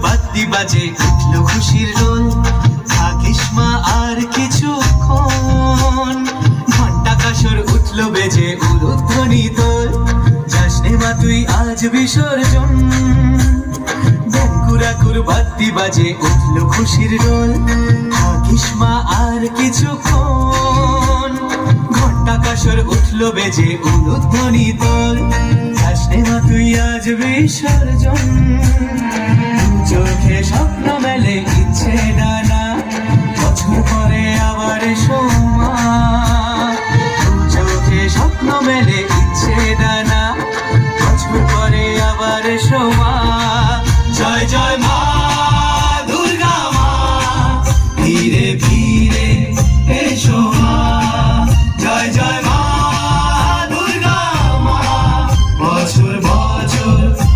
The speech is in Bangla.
বাদ্যি বাজে উঠলো খুশির রোল। থাকিস মা আর কিছুক্ষণ, ঘন্টা কাসর উঠলো বেজে উলুধ্বনি তোল। যাস নে মা তুই আজ বিসর্জন, বেঙ্কুরাকুর বাদ্যি বাজে উঠলো খুশির রোল। থাকিস মা আর কিছুক্ষণ, ঘন্টা কাসর উঠলো বেজে উলুধ্বনি তোল। যাস নে মা তুই আজ বিসর্জন। চোখে স্বপ্ন মেলে ইচ্ছে ডানা, বছর পরে আবার এসো মা। চোখে স্বপ্ন মেলে ইচ্ছে ডানা, বছর পরে আবার এসো মা।